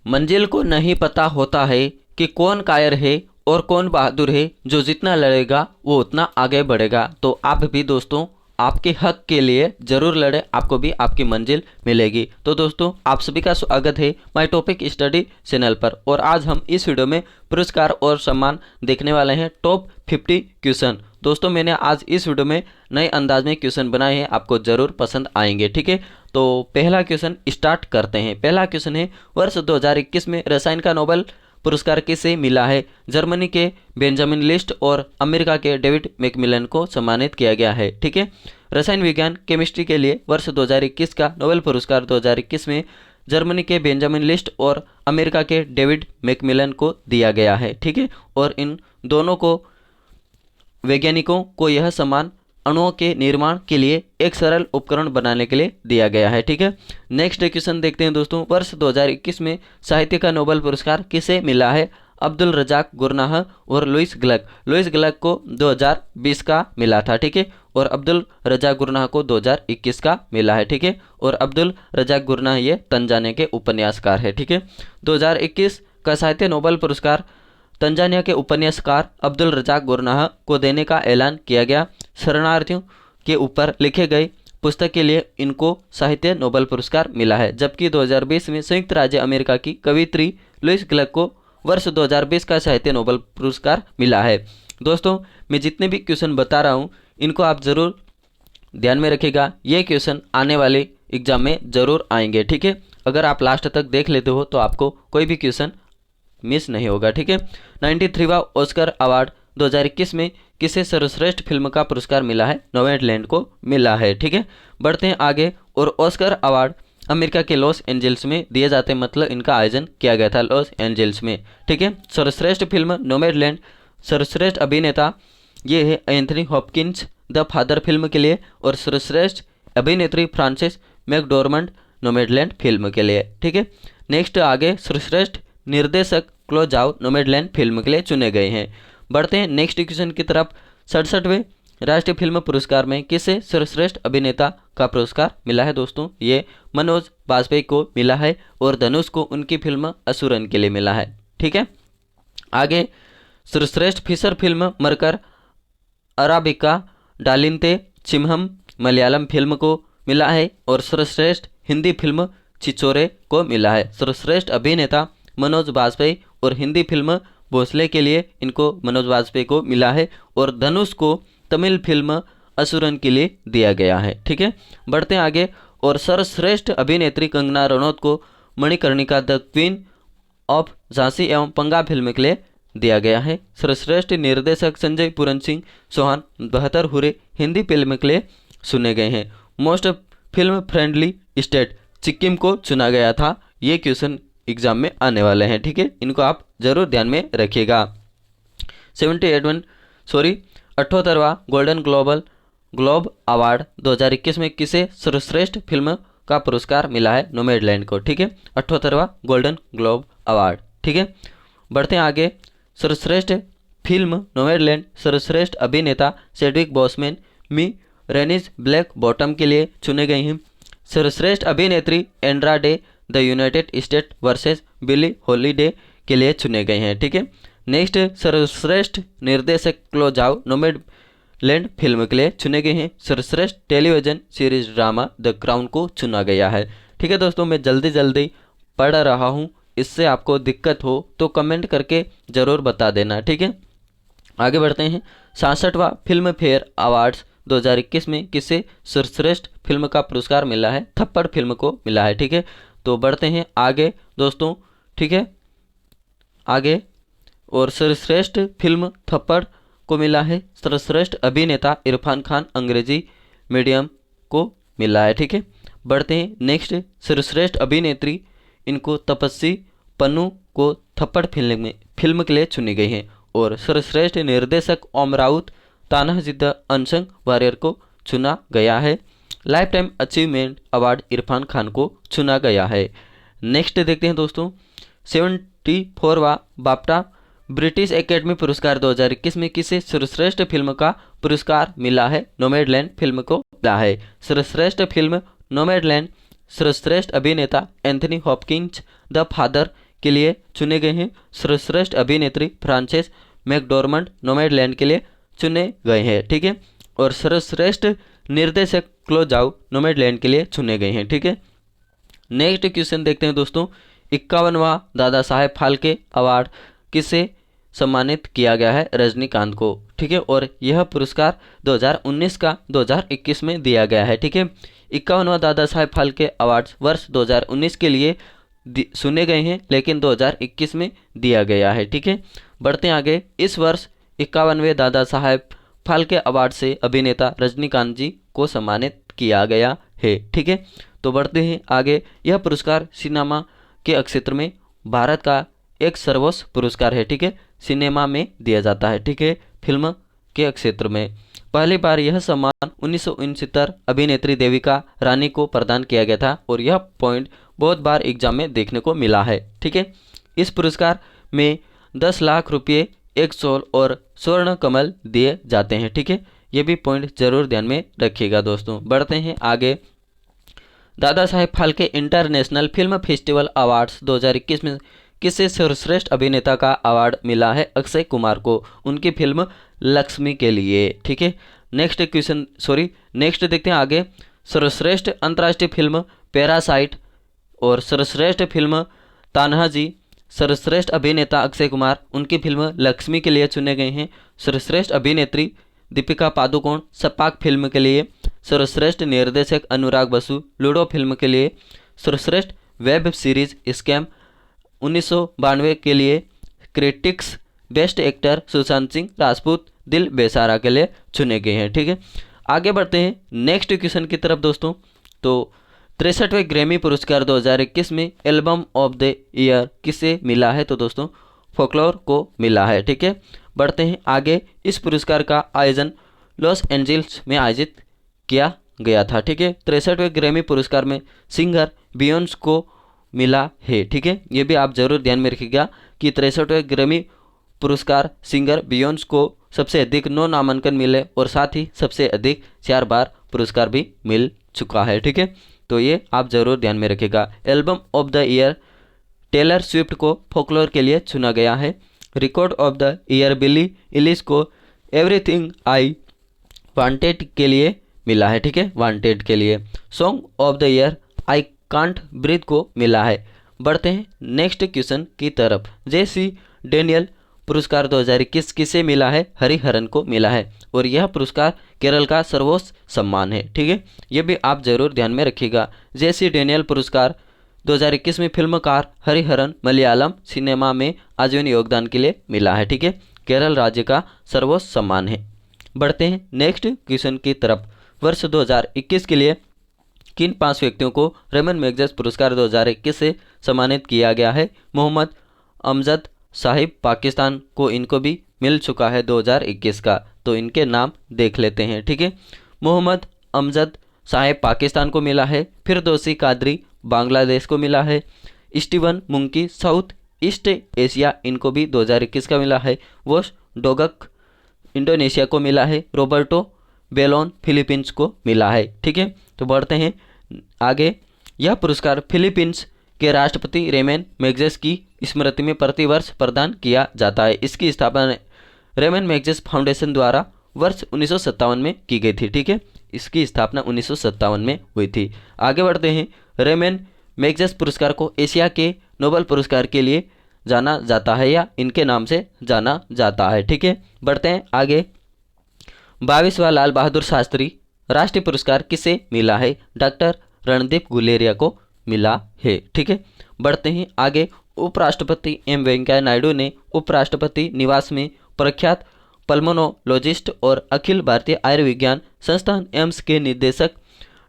मंजिल को नहीं पता होता है कि कौन कायर है और कौन बहादुर है, जो जितना लड़ेगा वो उतना आगे बढ़ेगा। तो आप भी दोस्तों आपके हक के लिए ज़रूर लड़े, आपको भी आपकी मंजिल मिलेगी। तो दोस्तों आप सभी का स्वागत है माय टॉपिक स्टडी चैनल पर। और आज हम इस वीडियो में पुरस्कार और सम्मान देखने वाले हैं टॉप 50 क्वेश्चन। दोस्तों मैंने आज इस वीडियो में नए अंदाज में क्वेश्चन बनाए हैं, आपको ज़रूर पसंद आएंगे। ठीक है, तो पहला क्वेश्चन स्टार्ट करते हैं। पहला क्वेश्चन है, वर्ष 2021 में रसायन का नोबेल पुरस्कार किसे मिला है? जर्मनी के बेंजामिन लिस्ट और अमेरिका के डेविड मैकमिलन को सम्मानित किया गया है। ठीक है, रसायन विज्ञान केमिस्ट्री के लिए वर्ष 2021 का नोबेल पुरस्कार 2021 में जर्मनी के बेंजामिन लिस्ट और अमेरिका के डेविड मैकमिलन को दिया गया है। ठीक है, और इन दोनों को वैज्ञानिकों को यह सम्मान अणुओं के निर्माण के लिए एक सरल उपकरण बनाने के लिए दिया गया है। ठीक है, नेक्स्ट क्वेश्चन देखते हैं दोस्तों। वर्ष 2021 में साहित्य का नोबेल पुरस्कार किसे मिला है? अब्दुल रजाक गुरनाह और लुईस ग्लक। लुईस ग्लक को 2020 का मिला था। ठीक है, और अब्दुल रजाक गुरनाह को 2021 का मिला है। ठीक है, और अब्दुल रजाक गुरनाह ये तंजानिया के उपन्यासकार है। ठीक है, 2021 का साहित्य नोबेल पुरस्कार तंजानिया के उपन्यासकार अब्दुल रजाक गुरनाह को देने का ऐलान किया गया। शरणार्थियों के ऊपर लिखे गए पुस्तक के लिए इनको साहित्य नोबेल पुरस्कार मिला है। जबकि 2020 में संयुक्त राज्य अमेरिका की कवियत्री लुईस ग्लक को वर्ष 2020 का साहित्य नोबेल पुरस्कार मिला है। दोस्तों मैं जितने भी क्वेश्चन बता रहा हूँ इनको आप ज़रूर ध्यान में रखिएगा, ये क्वेश्चन आने वाले एग्जाम में ज़रूर आएंगे। ठीक है, अगर आप लास्ट तक देख लेते हो तो आपको कोई भी क्वेश्चन मिस नहीं होगा। ठीक है, 93वां ऑस्कर अवार्ड 2021 में किसे सर्वश्रेष्ठ फिल्म का पुरस्कार मिला है? नोमैडलैंड को मिला है। ठीक है, बढ़ते हैं आगे। और ऑस्कर अवार्ड अमेरिका के लॉस एंजल्स में दिए जाते हैं, मतलब इनका आयोजन किया गया था लॉस एंजल्स में। ठीक है, सर्वश्रेष्ठ फिल्म नोमैडलैंड। सर्वश्रेष्ठ अभिनेता ये है Anthony Hopkins the father film के लिए, और सर्वश्रेष्ठ अभिनेत्री फ्रांसिस मैकडोरमंड नोमैडलैंड फिल्म के लिए। ठीक है, नेक्स्ट आगे सर्वश्रेष्ठ निर्देशक क्लो जाओ नोमैडलैंड फिल्म के लिए चुने गए हैं। बढ़ते हैं नेक्स्ट क्वेश्चन की तरफ। 67वें राष्ट्रीय फिल्म पुरस्कार में किसे सर्वश्रेष्ठ अभिनेता का पुरस्कार मिला है? दोस्तों ये मनोज बाजपेयी को मिला है, और धनुष को उनकी फिल्म असुरन के लिए मिला है। ठीक है, आगे सर्वश्रेष्ठ फीचर फिल्म मरकर अराबिका डालिंते चिम्हम मलयालम फिल्म को मिला है, और सर्वश्रेष्ठ हिंदी फिल्म छिछोरे को मिला है। सर्वश्रेष्ठ अभिनेता मनोज बाजपेयी, और हिंदी फिल्म भोसले के लिए इनको मनोज बाजपेयी को मिला है, और धनुष को तमिल फिल्म असुरन के लिए दिया गया है। ठीक है, बढ़ते हैं आगे। और सर्वश्रेष्ठ अभिनेत्री कंगना रनौत को Manikarnika the queen of Jhansi एवं पंगा फिल्म के लिए दिया गया है। सर्वश्रेष्ठ निर्देशक संजय पूरन सिंह चौहान 72 हुरे हिंदी फिल्म के लिए चुने गए हैं। Most film friendly state Sikkim को चुना गया था। ये क्वेश्चन एग्जाम में आने वाले हैं। ठीक है, इनको आप जरूर ध्यान में रखिएगा। 78वां गोल्डन ग्लोब अवार्ड 2021 में किसे सर्वश्रेष्ठ फिल्म का पुरस्कार मिला है? नोमैडलैंड को। ठीक है, 78वां गोल्डन ग्लोब अवार्ड। ठीक है, बढ़ते हैं आगे। सर्वश्रेष्ठ फिल्म नोमैडलैंड सर्वश्रेष्ठ अभिनेता Chadwick Boseman Ma Rainey's Black Bottom के लिए चुने गए हैं। सर्वश्रेष्ठ अभिनेत्री Andra Day the United State versus Billie Holiday के लिए चुने गए हैं। ठीक है, नेक्स्ट सर्वश्रेष्ठ निर्देशक क्लो जाओ नोमैडलैंड फिल्म के लिए चुने गए हैं। सर्वश्रेष्ठ television series drama the crown को चुना गया है। ठीक है दोस्तों, मैं जल्दी पढ़ रहा हूँ, इससे आपको दिक्कत हो तो कमेंट करके ज़रूर बता देना। ठीक है, आगे बढ़ते हैं। 66वां फिल्म फेयर अवार्ड्स 2021 में किसे सर्वश्रेष्ठ फिल्म का पुरस्कार मिला है? थप्पड़ फिल्म को मिला है। ठीक है, तो बढ़ते हैं आगे दोस्तों। ठीक है, आगे और सर्वश्रेष्ठ फिल्म थप्पड़ को मिला है। सर्वश्रेष्ठ अभिनेता इरफान खान अंग्रेजी मीडियम को मिला है। ठीक है, बढ़ते हैं नेक्स्ट। सर्वश्रेष्ठ अभिनेत्री इनको तपस्वी पन्नू को थप्पड़ फिल्म के लिए चुनी गई है, और सर्वश्रेष्ठ निर्देशक Om Raut Tanaji the Unsung Warrior को चुना गया है। Lifetime achievement award Irfan Khan को चुना गया है। नेक्स्ट देखते हैं दोस्तों। 74वां बाफ्टा ब्रिटिश एकेडमी पुरस्कार 2021 में किसे सर्वश्रेष्ठ फिल्म का पुरस्कार मिला है? नोमैडलैंड फिल्म को मिला है। सर्वश्रेष्ठ फिल्म नोमैडलैंड सर्वश्रेष्ठ अभिनेता एंथनी हॉपकिंस द फादर के लिए चुने गए हैं। सर्वश्रेष्ठ अभिनेत्री फ्रांसेस मैकडॉर्मंड नोमैडलैंड के लिए चुने गए हैं, ठीक है। और सर्वश्रेष्ठ निर्देशक क्लो जाओ नोमैडलैंड के लिए चुने गए हैं, ठीक है। नेक्स्ट क्वेश्चन देखते हैं दोस्तों, 51वां दादा साहेब फाल्के अवार्ड किसे सम्मानित किया गया है? रजनीकांत को, ठीक है। और यह पुरस्कार 2019 का 2021 में दिया गया है, ठीक है। 51वां दादा साहेब फाल्के अवार्ड वर्ष 2019 के लिए सुने गए हैं, लेकिन 2021 में दिया गया है, ठीक है। बढ़ते हैं आगे। इस वर्ष 51वें दादा साहेब फाल्के अवार्ड से अभिनेता रजनीकांत जी को सम्मानित किया गया है, ठीक है। तो बढ़ते हैं आगे। यह पुरस्कार सिनेमा के क्षेत्र में भारत का एक सर्वोच्च पुरस्कार है, ठीक है। सिनेमा में दिया जाता है, ठीक है, फिल्म के क्षेत्र में। पहली बार यह सम्मान 1969 अभिनेत्री देविका रानी को प्रदान किया गया था और यह पॉइंट बहुत बार एग्जाम में देखने को मिला है, ठीक है। इस पुरस्कार में 10 लाख रुपये, एक शॉल और स्वर्ण कमल दिए जाते हैं, ठीक है। ये भी पॉइंट जरूर ध्यान में रखिएगा दोस्तों। बढ़ते हैं आगे। Dada Saheb Phalke international film festival awards 2021 में किसे सर्वश्रेष्ठ अभिनेता का अवार्ड मिला है? अक्षय कुमार को, उनकी फिल्म लक्ष्मी के लिए, ठीक है। नेक्स्ट देखते हैं आगे। सर्वश्रेष्ठ अंतर्राष्ट्रीय फिल्म पैरासाइट और सर्वश्रेष्ठ फिल्म तान्हाजी। सर्वश्रेष्ठ अभिनेता अक्षय कुमार, उनकी फिल्म लक्ष्मी के लिए चुने गए हैं। सर्वश्रेष्ठ अभिनेत्री दीपिका पादुकोण सपाक फिल्म के लिए। सर्वश्रेष्ठ निर्देशक अनुराग बसु लूडो फिल्म के लिए। सर्वश्रेष्ठ वेब सीरीज स्कैम 1992 के लिए। Critics best actor Sushant Singh Rajput दिल बेसारा के लिए चुने गए हैं, ठीक है। आगे बढ़ते हैं नेक्स्ट क्वेश्चन की तरफ दोस्तों। तो 63वें ग्रैमी पुरस्कार 2021 में एल्बम ऑफ द ईयर किसे मिला है? तो दोस्तों फोकलोर को मिला है, ठीक है। बढ़ते हैं आगे। इस पुरस्कार का आयोजन लॉस एंजल्स में आयोजित किया गया था, ठीक है। 63वें ग्रैमी पुरस्कार में सिंगर बियॉन्स को मिला है, ठीक है। ये भी आप जरूर ध्यान में रखिएगा कि 63वें ग्रैमी पुरस्कार सिंगर बियॉन्स को सबसे अधिक 9 नामांकन मिले और साथ ही सबसे अधिक 4 बार पुरस्कार भी मिल चुका है, ठीक है। तो ये आप जरूर ध्यान में रखिएगा। Album of the year Taylor Swift को फोकलोर के लिए चुना गया है। Record of the year Billie Eilish को एवरीथिंग आई वांटेड के लिए मिला है, ठीक है, वांटेड के लिए। Song of the year I can't breathe को मिला है। बढ़ते हैं नेक्स्ट क्वेश्चन की तरफ। जेसी डेनियल पुरस्कार 2021 किसे मिला है? हरिहरन को मिला है और यह पुरस्कार केरल का सर्वोच्च सम्मान है, ठीक है। यह भी आप जरूर ध्यान में रखिएगा। जेसी डेनियल पुरस्कार 2021 में फिल्मकार हरिहरन मलयालम सिनेमा में आजीवन योगदान के लिए मिला है, ठीक है। केरल राज्य का सर्वोच्च सम्मान है। बढ़ते हैं नेक्स्ट क्वेश्चन की तरफ। वर्ष 2021 के लिए किन 5 व्यक्तियों को रेमन मैगसेसे पुरस्कार 2021 से सम्मानित किया गया है? मोहम्मद अमजद साहिब पाकिस्तान को इनको भी मिल चुका है 2021 का, तो इनके नाम देख लेते हैं, ठीक है। मोहम्मद अमजद साहिब पाकिस्तान को मिला है। फिरदौसी कादरी बांग्लादेश को मिला है। स्टीवन मुंकी साउथ ईस्ट एशिया, इनको भी 2021 का मिला है। वोश डोगक इंडोनेशिया को मिला है। रॉबर्टो बेलोन फिलीपींस को मिला है, ठीक है। तो बढ़ते हैं आगे। यह पुरस्कार फिलीपींस के राष्ट्रपति रेमन मैगसेसे की स्मृति में प्रतिवर्ष प्रदान किया जाता है। इसकी स्थापना रेमन मैगसेसे फाउंडेशन द्वारा वर्ष 1957 में की गई थी, ठीक है। इसकी स्थापना 1957 में हुई थी। आगे बढ़ते हैं। रेमन मैगसेसे पुरस्कार को एशिया के नोबेल पुरस्कार के लिए जाना जाता है या इनके नाम से जाना जाता है, ठीक है। बढ़ते हैं आगे। 22वां लाल बहादुर शास्त्री राष्ट्रीय पुरस्कार किसे मिला है? डॉक्टर रणदीप गुलेरिया को मिला है, ठीक है। बढ़ते हैं आगे। उपराष्ट्रपति एम वेंकैया नायडू ने उपराष्ट्रपति निवास में प्रख्यात पल्मोनोलॉजिस्ट और अखिल भारतीय आयुर्विज्ञान संस्थान एम्स के निदेशक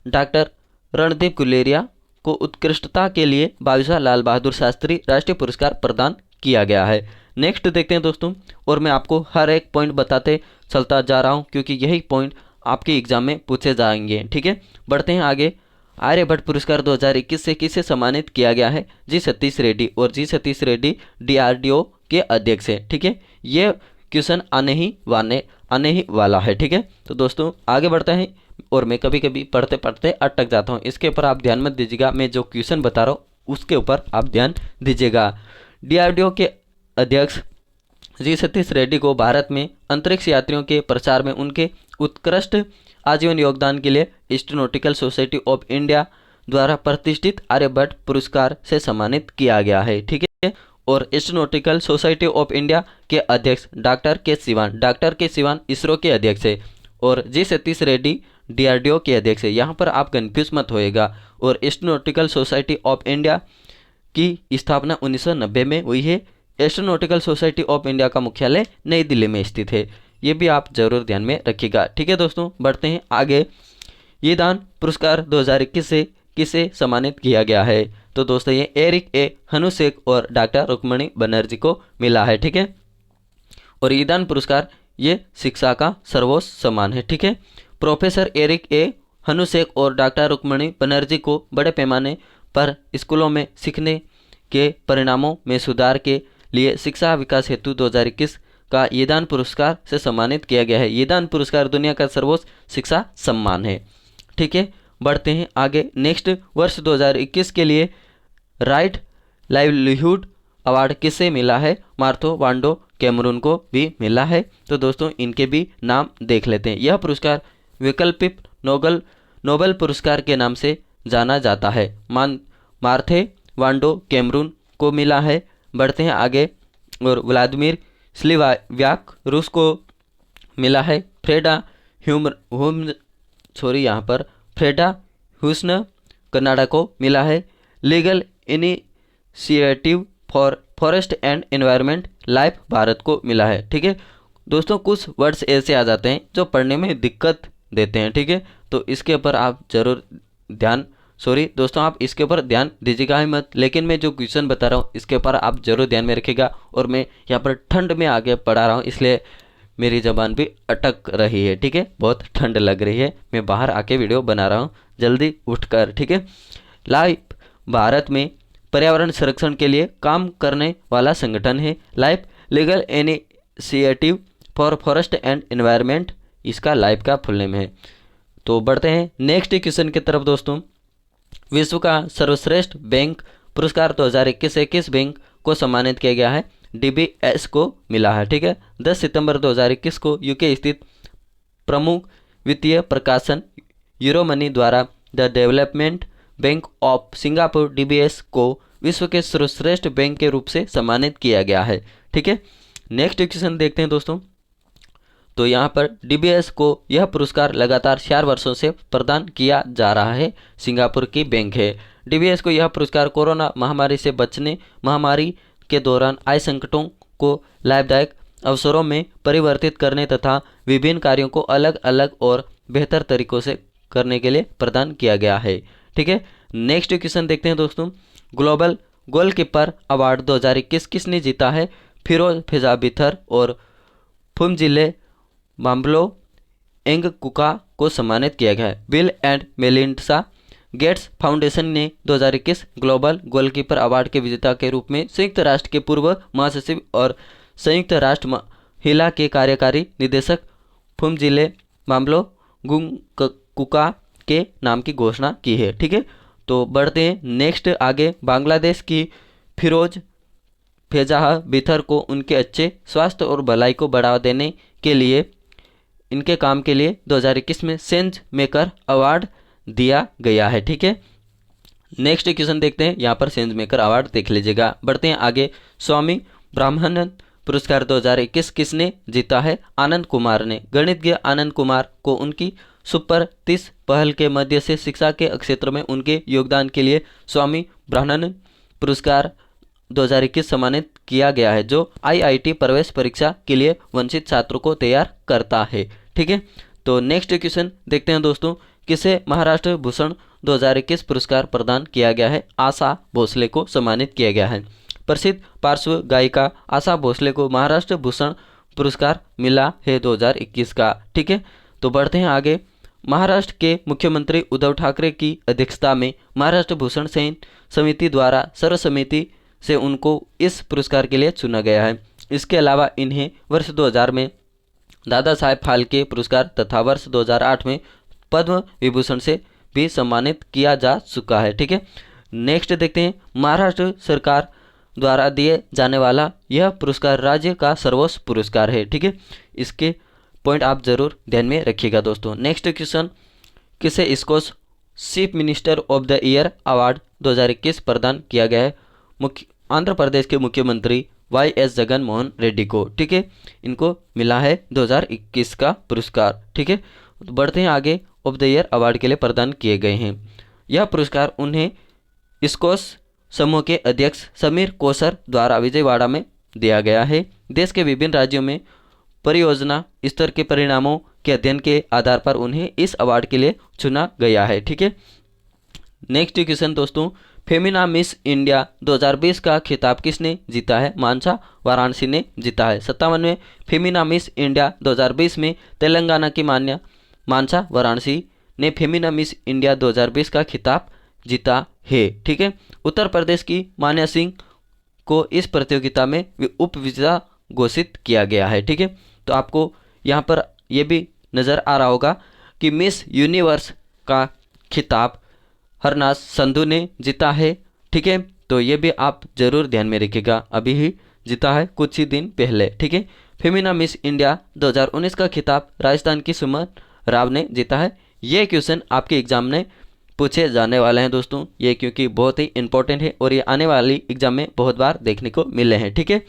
डॉक्टर रणदीप गुलेरिया को उत्कृष्टता के लिए 22वां लाल बहादुर शास्त्री राष्ट्रीय पुरस्कार प्रदान किया गया है। नेक्स्ट देखते हैं दोस्तों, और मैं आपको हर एक पॉइंट बताते चलता जा रहा हूं क्योंकि यही पॉइंट आपके एग्जाम में पूछे जाएंगे, ठीक है। बढ़ते हैं आगे। आर्यभट्ट पुरस्कार 2021 से किसे सम्मानित किया गया है? जी सतीश रेड्डी, और जी सतीश रेड्डी DRDO के अध्यक्ष हैं, ठीक है। ये क्वेश्चन आने ही वाला है, ठीक है। तो दोस्तों आगे बढ़ते हैं, और मैं कभी कभी पढ़ते पढ़ते अटक जाता हूँ, इसके ऊपर आप ध्यान मत दीजिएगा। मैं जो क्वेश्चन बता रहा हूँ उसके ऊपर आप ध्यान दीजिएगा। DRDO के अध्यक्ष जी सतीश रेड्डी को भारत में अंतरिक्ष यात्रियों के प्रचार में उनके उत्कृष्ट आजीवन योगदान के लिए एस्ट्रोनॉटिकल सोसाइटी ऑफ इंडिया द्वारा प्रतिष्ठित आर्यभट्ट पुरस्कार से सम्मानित किया गया है। ठीक है। और एस्ट्रोनॉटिकल सोसाइटी ऑफ इंडिया के अध्यक्ष डॉक्टर के सिवान इसरो के अध्यक्ष है और जी सतीश रेड्डी DRDO के अध्यक्ष है। यहाँ पर आप कन्फ्यूज मत होएगा। और एस्ट्रोनॉटिकल सोसाइटी ऑफ इंडिया की स्थापना 1990 में हुई है। एस्ट्रोनॉटिकल सोसाइटी ऑफ इंडिया का मुख्यालय नई दिल्ली में स्थित है। ये भी आप जरूर ध्यान में रखिएगा। ठीक है दोस्तों, बढ़ते हैं आगे। ये दान पुरस्कार 2021 से किसे सम्मानित किया गया है? तो दोस्तों ये एरिक ए हनुसेक और डॉक्टर रुक्मणी बनर्जी को मिला है। ठीक है। और ये दान पुरस्कार ये शिक्षा का सर्वोच्च सम्मान है। ठीक है। प्रोफेसर एरिक ए हनुसेक और डॉक्टर रुक्मणी बनर्जी को बड़े पैमाने पर स्कूलों में सीखने के परिणामों में सुधार के लिए शिक्षा विकास हेतु 2021 का ये दान पुरस्कार से सम्मानित किया गया है। ये दान पुरस्कार दुनिया का सर्वोच्च शिक्षा सम्मान है। ठीक है। बढ़ते हैं आगे। नेक्स्ट, वर्ष 2021 के लिए राइट लाइवलीहुड अवार्ड किसे मिला है? मार्थो वांडो कैमरून को भी मिला है। तो दोस्तों इनके भी नाम देख लेते हैं। यह पुरस्कार वैकल्पिक नोबेल पुरस्कार के नाम से जाना जाता है। मार्थे वांडो कैमरून को मिला है। बढ़ते हैं आगे। और व्लादिमीर स्लिवाक रूस को मिला है। फ्रेडा ह्यूसन कनाडा को मिला है। Legal initiative for forest and environment life Bharat को मिला है। ठीक है दोस्तों, कुछ वर्ड्स ऐसे आ जाते हैं जो पढ़ने में दिक्कत देते हैं। ठीक है, तो इसके ऊपर आप जरूर आप इसके ऊपर ध्यान दीजिएगा ही मत। लेकिन मैं जो क्वेश्चन बता रहा हूँ इसके ऊपर आप जरूर ध्यान में रखिएगा। और मैं यहाँ पर ठंड में आगे पढ़ा रहा हूँ इसलिए मेरी ज़बान भी अटक रही है। ठीक है, बहुत ठंड लग रही है। मैं बाहर आके वीडियो बना रहा हूँ जल्दी उठकर। ठीक है। लाइफ भारत में पर्यावरण संरक्षण के लिए काम करने वाला संगठन है। Life legal initiative for forest and environment इसका लाइफ का फुल नेम है। तो बढ़ते हैं नेक्स्ट क्वेश्चन की तरफ दोस्तों। विश्व का सर्वश्रेष्ठ बैंक पुरस्कार 2021 से किस बैंक को सम्मानित किया गया है? DBS को मिला है। ठीक है। 10 सितंबर 2021 को यूके स्थित प्रमुख वित्तीय प्रकाशन यूरोमनी द्वारा the development bank of Singapore DBS को विश्व के सर्वश्रेष्ठ बैंक के रूप से सम्मानित किया गया है। ठीक है। नेक्स्ट क्वेश्चन देखते हैं दोस्तों। तो यहाँ पर DBS को यह पुरस्कार लगातार 4 वर्षों से प्रदान किया जा रहा है। सिंगापुर की बैंक है। DBS को यह पुरस्कार कोरोना महामारी से बचने, महामारी के दौरान आए संकटों को लाभदायक अवसरों में परिवर्तित करने तथा विभिन्न कार्यों को अलग अलग और बेहतर तरीकों से करने के लिए प्रदान किया गया है। ठीक है। नेक्स्ट क्वेश्चन देखते हैं दोस्तों। ग्लोबल गोलकीपर अवार्ड 2021 किसने जीता है? फिरोज फेजाबिथर और फुमजिले माम्बलो एंगकुका को सम्मानित किया गया है। Bill and Melinda Gates foundation ने 2021 ग्लोबल गोलकीपर अवार्ड के विजेता के रूप में संयुक्त राष्ट्र के पूर्व महासचिव और संयुक्त राष्ट्र महिला के कार्यकारी निदेशक फुमजिले माम्बलो गुंगकुका के नाम की घोषणा की है। ठीक है। तो बढ़ते हैं नेक्स्ट आगे। बांग्लादेश की फिरोज फेजाह बिथर को उनके अच्छे स्वास्थ्य और भलाई को बढ़ावा देने के लिए इनके काम के लिए 2021 में सेंज मेकर अवार्ड दिया गया है। ठीक है। नेक्स्ट क्वेश्चन देखते हैं। यहाँ पर सेंज मेकर अवार्ड देख लीजिएगा। बढ़ते हैं आगे। स्वामी ब्रह्मानंद पुरस्कार 2021 किसने जीता है? आनंद कुमार ने। गणितज्ञ आनंद कुमार को उनकी सुपर 30 पहल के मध्य से शिक्षा के क्षेत्र में उनके योगदान के लिए स्वामी ब्रह्मानंद पुरस्कार 2021 सम्मानित किया गया है, जो IIT प्रवेश परीक्षा के लिए वंचित छात्रों को तैयार करता है। ठीक है। तो नेक्स्ट क्वेश्चन देखते हैं दोस्तों। किसे महाराष्ट्र भूषण 2021 पुरस्कार प्रदान किया गया है? आशा भोसले को सम्मानित किया गया है। प्रसिद्ध पार्श्व गायिका आशा भोसले को महाराष्ट्र भूषण पुरस्कार मिला है 2021 का। ठीक है। तो बढ़ते हैं आगे। महाराष्ट्र के मुख्यमंत्री उद्धव ठाकरे की अध्यक्षता में महाराष्ट्र भूषण समिति द्वारा सर्वसम्मति से उनको इस पुरस्कार के लिए चुना गया है। इसके अलावा इन्हें वर्ष 2000 में दादा साहेब फाल्के पुरस्कार तथा वर्ष 2008 में पद्म विभूषण से भी सम्मानित किया जा चुका है। ठीक है। नेक्स्ट देखते हैं, महाराष्ट्र सरकार द्वारा दिए जाने वाला यह पुरस्कार राज्य का सर्वोच्च पुरस्कार है। ठीक है, इसके पॉइंट आप जरूर ध्यान में रखिएगा दोस्तों। नेक्स्ट क्वेश्चन, किसे इसको chief minister of the year award 2021 प्रदान किया गया है? आंध्र प्रदेश के मुख्यमंत्री YS जगन मोहन रेड्डी को। ठीक है, इनको मिला है 2021 का पुरस्कार। ठीक है, तो बढ़ते हैं आगे, ऑफ द ईयर अवार्ड के लिए प्रदान किए गए हैं। यह पुरस्कार उन्हें स्कोस समूह के अध्यक्ष समीर कोसर द्वारा विजयवाड़ा में दिया गया है। देश के विभिन्न राज्यों में परियोजना स्तर के परिणामों के अध्ययन के आधार पर उन्हें इस अवार्ड के लिए चुना गया है। ठीक है, नेक्स्ट क्वेश्चन दोस्तों, फेमिना मिस इंडिया 2020 का खिताब किसने जीता है? मानसा वाराणसी ने जीता है। 57वें फेमिना मिस इंडिया 2020 में तेलंगाना की मानसा वाराणसी ने फेमिना मिस इंडिया 2020 का खिताब जीता है। ठीक है, उत्तर प्रदेश की मान्या सिंह को इस प्रतियोगिता में उपविजेता घोषित किया गया है। ठीक है, तो आपको यहाँ पर यह भी नज़र आ रहा होगा कि मिस यूनिवर्स का खिताब हरनाज संधू ने जीता है। ठीक है, तो ये भी आप जरूर ध्यान में रखिएगा, अभी ही जीता है कुछ ही दिन पहले। ठीक है, फेमिना मिस इंडिया 2019 का खिताब राजस्थान की सुमन राव ने जीता है। ये क्वेश्चन आपके एग्जाम में पूछे जाने वाले हैं दोस्तों, ये क्योंकि बहुत ही इंपॉर्टेंट है और ये आने वाली एग्जाम में बहुत बार देखने को मिले हैं। ठीक है,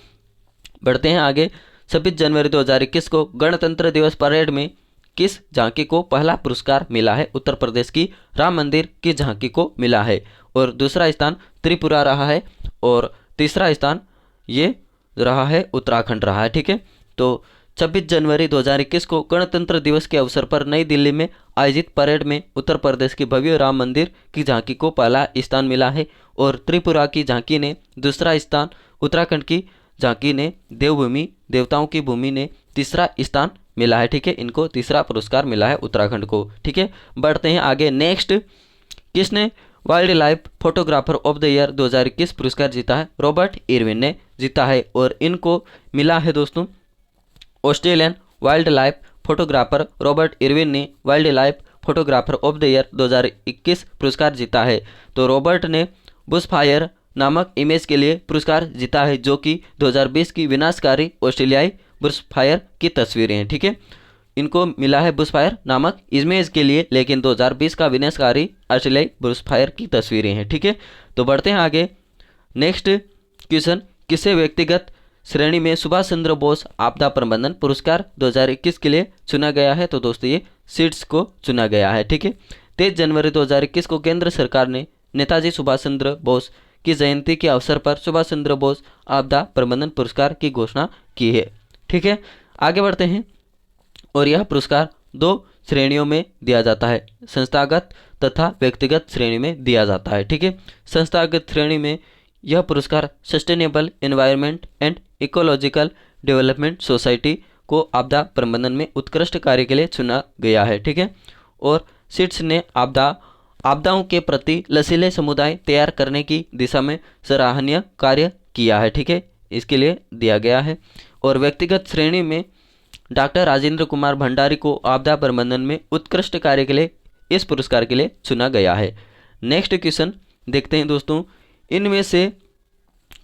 बढ़ते हैं आगे। 26 जनवरी 2021 को गणतंत्र दिवस परेड में किस झांकी को पहला पुरस्कार मिला है? उत्तर प्रदेश की राम मंदिर की झांकी को मिला है, और दूसरा स्थान त्रिपुरा रहा है, और तीसरा स्थान ये रहा है उत्तराखंड रहा है। ठीक है, तो 26 जनवरी 2021 को गणतंत्र दिवस के अवसर पर नई दिल्ली में आयोजित परेड में उत्तर प्रदेश की भव्य राम मंदिर की झांकी को पहला स्थान मिला है, और त्रिपुरा की झांकी ने दूसरा स्थान, उत्तराखंड की झांकी ने देवभूमि देवताओं की भूमि ने तीसरा स्थान मिला है। ठीक है, इनको तीसरा पुरस्कार मिला है उत्तराखंड को। ठीक है, बढ़ते हैं आगे। नेक्स्ट, किसने wild life photographer of the year 2021 पुरस्कार जीता है? रॉबर्ट इरविन ने जीता है, और इनको मिला है दोस्तों Australian wildlife photographer Robert Irwin ने wildlife photographer of the year 2021 पुरस्कार जीता है। तो रॉबर्ट ने बुशफायर नामक इमेज के लिए पुरस्कार जीता है, जो कि 2020 की विनाशकारी ऑस्ट्रेलियाई बुशफायर की तस्वीरें हैं। ठीक है, इनको मिला है बुशफायर नामक इमेज के लिए, लेकिन 2020 का विनाशकारी ऑस्ट्रेलियाई बुशफायर की तस्वीरें हैं। ठीक है, तो बढ़ते हैं आगे। नेक्स्ट क्वेश्चन, किसे व्यक्तिगत श्रेणी में सुभाष चंद्र बोस आपदा प्रबंधन पुरस्कार 2021 के लिए चुना गया है? तो दोस्तों ये सीट्स को चुना गया है। ठीक है, 23 जनवरी 2021 को केंद्र सरकार ने नेताजी सुभाष चंद्र बोस की जयंती के अवसर पर सुभाष चंद्र बोस आपदा प्रबंधन पुरस्कार की घोषणा की है। ठीक है, आगे बढ़ते हैं, और यह पुरस्कार 2 श्रेणियों में दिया जाता है, संस्थागत तथा व्यक्तिगत श्रेणी में दिया जाता है। ठीक है, संस्थागत श्रेणी में यह पुरस्कार sustainable environment and ecological development society को आपदा प्रबंधन में उत्कृष्ट कार्य के लिए चुना गया है। ठीक है, और सीट्स ने आपदाओं के प्रति लचीले समुदाय तैयार करने की दिशा में सराहनीय कार्य किया है। ठीक है, इसके लिए दिया गया है। और व्यक्तिगत श्रेणी में डॉक्टर राजेंद्र कुमार भंडारी को आपदा प्रबंधन में उत्कृष्ट कार्य के लिए इस पुरस्कार के लिए चुना गया है। नेक्स्ट क्वेश्चन देखते हैं दोस्तों, इनमें से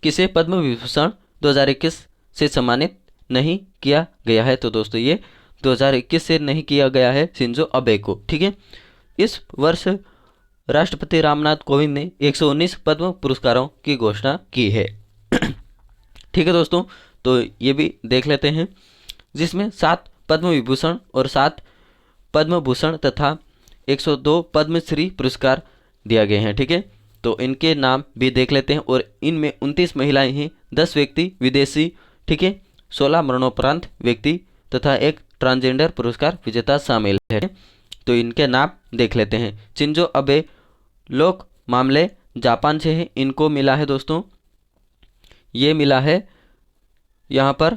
किसे पद्म विभूषण 2021 से सम्मानित नहीं किया गया है? तो दोस्तों ये 2021 से नहीं किया गया है शिंजो अबे को। ठीक है, इस वर्ष राष्ट्रपति रामनाथ कोविंद ने 119 पद्म पुरस्कारों की घोषणा की है। ठीक है दोस्तों, तो ये भी देख लेते हैं, जिसमें 7 पद्म विभूषण और 7 पद्म भूषण तथा 102 पद्मश्री पुरस्कार दिए गए हैं। ठीक है, तो इनके नाम भी देख लेते हैं, और इनमें 29 महिलाएं हैं, 10 व्यक्ति विदेशी। ठीक है, 16 मरणोपरांत व्यक्ति तथा एक ट्रांसजेंडर पुरस्कार विजेता शामिल है। तो इनके नाम देख लेते हैं। शिंजो अबे लोक मामले जापान से है, इनको मिला है दोस्तों, ये मिला है यहाँ पर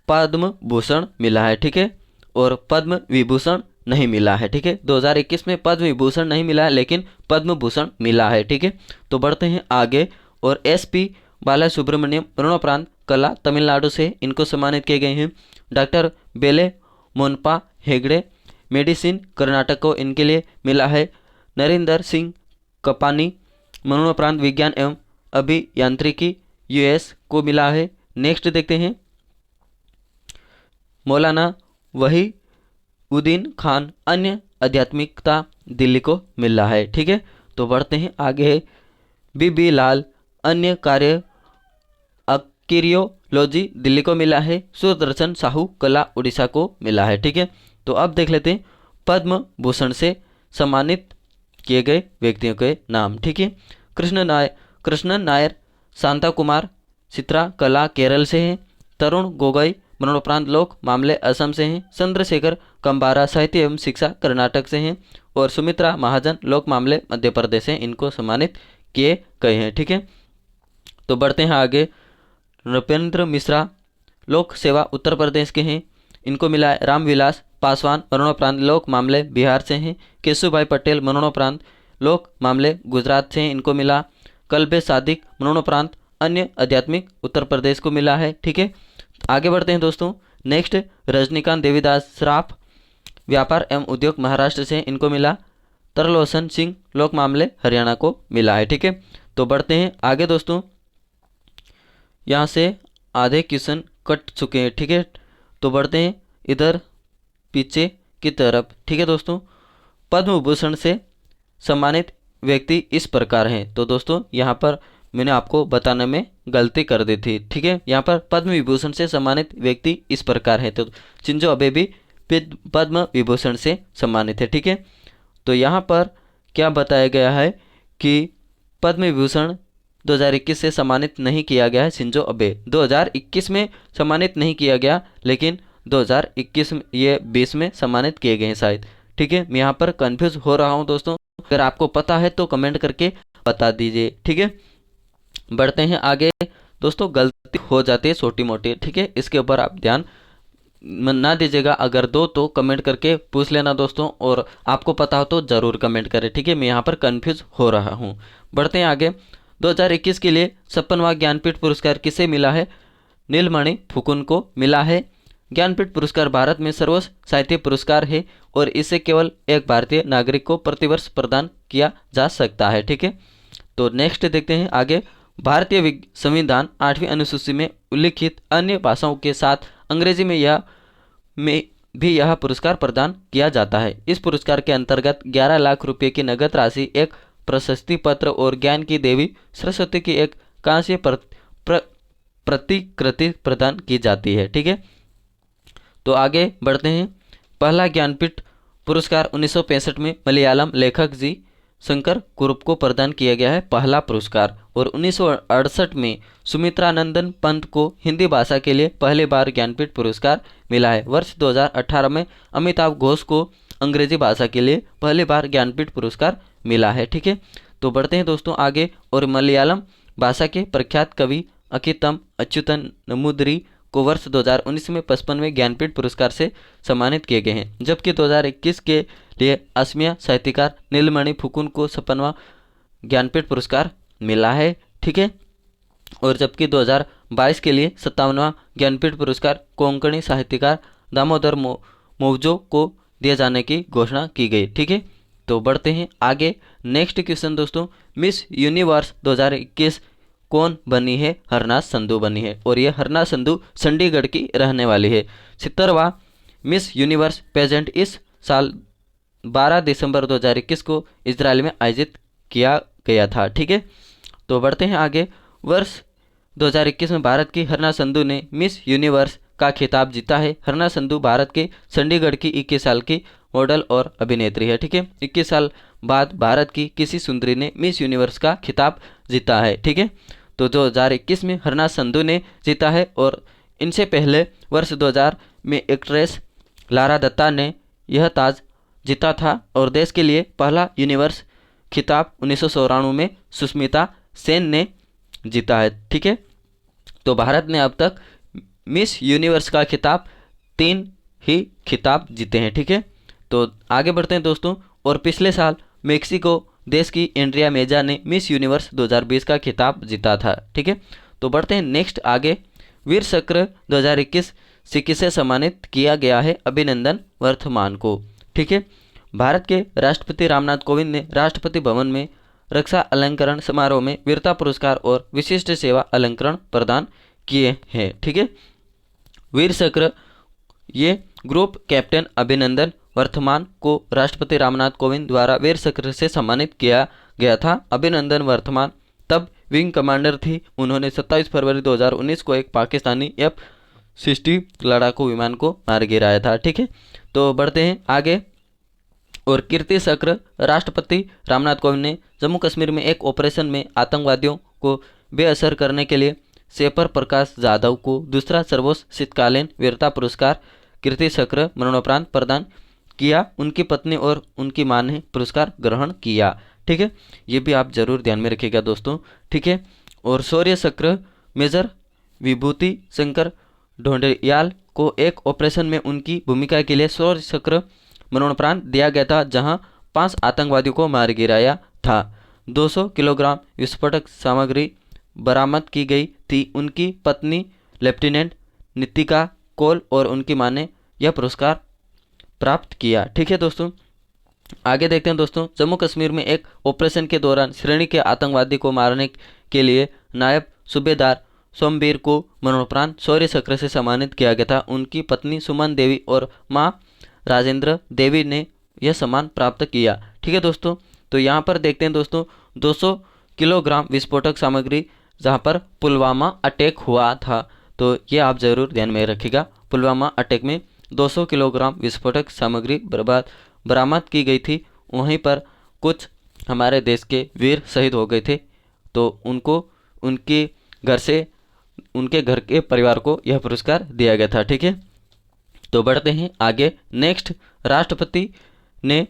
पद्म भूषण मिला है। ठीक है, और पद्म विभूषण नहीं मिला है। ठीक है, 2021 में पद्म विभूषण नहीं मिला है, लेकिन पद्म भूषण मिला है। ठीक है, तो बढ़ते हैं आगे, और SP बाला सुब्रमण्यम मरणोपरांत कला तमिलनाडु से, इनको सम्मानित किए गए हैं। डॉक्टर बेले मोनपा हेगड़े मेडिसिन कर्नाटक को इनके लिए मिला है। नरेंद्र सिंह कपानी मरणोपरांत विज्ञान एवं अभियांत्रिकी यूएस को मिला है। नेक्स्ट देखते हैं, मौलाना वहीउद्दीन खान अन्य आध्यात्मिकता दिल्ली को मिला है। ठीक है, तो बढ़ते हैं आगे है बीबी लाल अन्य कार्य अक्रियोलॉजी दिल्ली को मिला है। सुदर्शन साहू कला उड़ीसा को मिला है। ठीक है, तो अब देख लेते हैं पद्म भूषण से सम्मानित किए गए व्यक्तियों के नाम। ठीक है, कृष्णन नायर शांता कुमार चित्रा कला केरल से हैं। तरुण गोगोई मरणोपरांत लोक मामले असम से हैं। चंद्रशेखर कंबारा साहित्य एवं शिक्षा कर्नाटक से हैं। और सुमित्रा महाजन लोक मामले मध्य प्रदेश से इनको सम्मानित किए गए हैं। ठीक है, तो बढ़ते हैं आगे, नृपेंद्र मिश्रा लोक सेवा उत्तर प्रदेश के हैं, इनको मिला है। रामविलास पासवान मरणोपरांत लोक मामले बिहार से हैं। केशुभाई पटेल मरणोपरांत लोक मामले गुजरात से हैं, इनको मिला। कल्बे सादिक मरणोपरांत अन्य आध्यात्मिक उत्तर प्रदेश को मिला है। ठीक है, आगे बढ़ते हैं दोस्तों। नेक्स्ट रजनीकांत देवीदास श्राफ व्यापार एवं उद्योग महाराष्ट्र से, इनको मिला। तरलोचन सिंह लोक मामले हरियाणा को मिला है। ठीक है, तो बढ़ते हैं आगे दोस्तों, यहाँ से आधे क्वेश्चन कट चुके हैं। ठीक है, तो बढ़ते हैं इधर पीछे की तरफ। ठीक है दोस्तों, पद्म विभूषण से सम्मानित व्यक्ति इस प्रकार हैं। तो दोस्तों यहाँ पर मैंने आपको बताने में गलती कर दी थी। ठीक है, यहाँ पर पद्म विभूषण से सम्मानित व्यक्ति इस प्रकार हैं। तो शिंजो अबे भी पद्म विभूषण से सम्मानित है। ठीक है, तो यहाँ पर क्या बताया गया है कि पद्म विभूषण 2021 से सम्मानित नहीं किया गया है। शिंजो अबे 2021 में सम्मानित नहीं किया गया, लेकिन 2021 में ये 20 में सम्मानित किए गए हैं शायद। ठीक है, मैं यहाँ पर कंफ्यूज हो रहा हूँ दोस्तों, अगर आपको पता है तो कमेंट करके बता दीजिए। ठीक है, बढ़ते हैं आगे दोस्तों, गलती हो जाती है छोटी मोटी। ठीक है, इसके ऊपर आप ध्यान ना दीजिएगा, अगर दो तो कमेंट करके पूछ लेना दोस्तों, और आपको पता हो तो ज़रूर कमेंट करें। ठीक है, मैं यहाँ पर कंफ्यूज हो रहा हूँ। बढ़ते हैं आगे, 2021 के लिए 56वां ज्ञानपीठ पुरस्कार किसे मिला है? नीलमणि फुकुन को मिला है। ज्ञानपीठ पुरस्कार भारत में सर्वोच्च साहित्य पुरस्कार है और इसे केवल एक भारतीय नागरिक को प्रतिवर्ष प्रदान किया जा सकता है। ठीक है, तो नेक्स्ट देखते हैं आगे, भारतीय संविधान 8वीं अनुसूची में उल्लिखित अन्य भाषाओं के साथ अंग्रेजी में भी यह पुरस्कार प्रदान किया जाता है। इस पुरस्कार के अंतर्गत 11 लाख रुपए की नगद राशि, एक प्रशस्ति पत्र और ज्ञान की देवी सरस्वती की एक कांस्य प्रतिकृति प्रदान की जाती है। ठीक है, तो आगे बढ़ते हैं, पहला ज्ञानपीठ पुरस्कार 1965 में मलयालम लेखक जी शंकर कुरुप को प्रदान किया गया है, पहला पुरस्कार। और 1968 में सुमित्रानंदन पंत को हिंदी भाषा के लिए पहली बार ज्ञानपीठ पुरस्कार मिला है। वर्ष 2018 में अमिताभ घोष को अंग्रेजी भाषा के लिए पहली बार ज्ञानपीठ पुरस्कार मिला है। ठीक है, तो बढ़ते हैं दोस्तों आगे, और मलयालम भाषा के प्रख्यात कवि अकितम अच्युतन नमूदरी को वर्ष 2019 में 55वें ज्ञानपीठ पुरस्कार से सम्मानित किए गए हैं, जबकि 2021 के लिए असमिया साहित्यकार नीलमणि फुकुन को 56वां ज्ञानपीठ पुरस्कार मिला है। ठीक है, और जबकि 2022 के लिए 57वां ज्ञानपीठ पुरस्कार कोंकणी साहित्यकार दामोदर मौजो को दिए जाने की घोषणा की गई। ठीक है, तो बढ़ते हैं आगे, नेक्स्ट क्वेश्चन दोस्तों, मिस यूनिवर्स 2021 कौन बनी है? हरनाज संधू बनी है, और ये हरनाज संधू चंडीगढ़ की रहने वाली है। 70वां मिस यूनिवर्स पेजेंट इस साल 12 दिसंबर 2021 को इजराइल में आयोजित किया गया था। ठीक है, तो बढ़ते हैं आगे, वर्ष 2021 में भारत की हरनाज संधू ने मिस यूनिवर्स का खिताब जीता है। हरनाज संधू भारत के चंडीगढ़ की 21 साल की मॉडल और अभिनेत्री है। ठीक है, 21 साल बाद भारत की किसी सुंदरी ने मिस यूनिवर्स का खिताब जीता है। ठीक है, तो 2021 में हरनाज संधू ने जीता है, और इनसे पहले वर्ष 2000 में एक्ट्रेस लारा दत्ता ने यह ताज जीता था, और देश के लिए पहला यूनिवर्स खिताब 1994 में सुष्मिता सेन ने जीता है। ठीक है, तो भारत ने अब तक मिस यूनिवर्स का खिताब 3 ही खिताब जीते हैं। ठीक है, तो आगे बढ़ते हैं दोस्तों, और पिछले साल मेक्सिको देश की एंड्रिया मेजा ने मिस यूनिवर्स 2020 का खिताब जीता था। ठीक है, तो बढ़ते हैं नेक्स्ट आगे, वीर चक्र 2021 से किसे सम्मानित किया गया है? अभिनंदन वर्धमान को। ठीक है, भारत के राष्ट्रपति रामनाथ कोविंद ने राष्ट्रपति भवन में रक्षा अलंकरण समारोह में वीरता पुरस्कार और विशिष्ट सेवा अलंकरण प्रदान किए हैं। ठीक है, वीर चक्र ये ग्रुप कैप्टन अभिनंदन वर्तमान को राष्ट्रपति रामनाथ कोविंद द्वारा वीर चक्र से सम्मानित किया गया था। अभिनंदन वर्तमान तब विंग कमांडर थी। उन्होंने 27 फरवरी 2019 को एक पाकिस्तानी F-60 लड़ाकू विमान को मार गिराया था। ठीक है, तो बढ़ते हैं आगे। और कीर्ति चक्र राष्ट्रपति रामनाथ कोविंद ने जम्मू कश्मीर में एक ऑपरेशन में आतंकवादियों को बेअसर करने के लिए सेपर प्रकाश जाधव को दूसरा सर्वोच्च शीतकालीन वीरता पुरस्कार कीर्ति चक्र मरणोपरांत प्रदान किया। उनकी पत्नी और उनकी मां ने पुरस्कार ग्रहण किया। ठीक है, ये भी आप जरूर ध्यान में रखिएगा दोस्तों। ठीक है, और शौर्य चक्र मेजर विभूति शंकर ढोंडियाल को एक ऑपरेशन में उनकी भूमिका के लिए शौर्य चक्र मरणोपरांत दिया गया था, जहां 5 आतंकवादियों को मार गिराया था। 200 किलोग्राम विस्फोटक सामग्री बरामद की गई थी। उनकी पत्नी लेफ्टिनेंट नितिका कौल और उनकी मां ने यह पुरस्कार प्राप्त किया। ठीक है दोस्तों, आगे देखते हैं दोस्तों। जम्मू कश्मीर में एक ऑपरेशन के दौरान श्रेणी के आतंकवादी को मारने के लिए नायब सूबेदार सोमवीर को मरणोपरांत शौर्य चक्र से सम्मानित किया गया था। उनकी पत्नी सुमन देवी और मां राजेंद्र देवी ने यह सम्मान प्राप्त किया। ठीक है दोस्तों, तो यहाँ पर देखते हैं दोस्तों 200 किलोग्राम विस्फोटक सामग्री जहाँ पर पुलवामा अटैक हुआ था, तो ये आप जरूर ध्यान में रखिएगा। पुलवामा अटैक में 200 किलोग्राम विस्फोटक सामग्री बरामद की गई थी। वहीं पर कुछ हमारे देश के वीर शहीद हो गए थे, तो उनको उनके घर के परिवार को यह पुरस्कार दिया गया था। ठीक है, तो बढ़ते हैं आगे। नेक्स्ट, राष्ट्रपति ने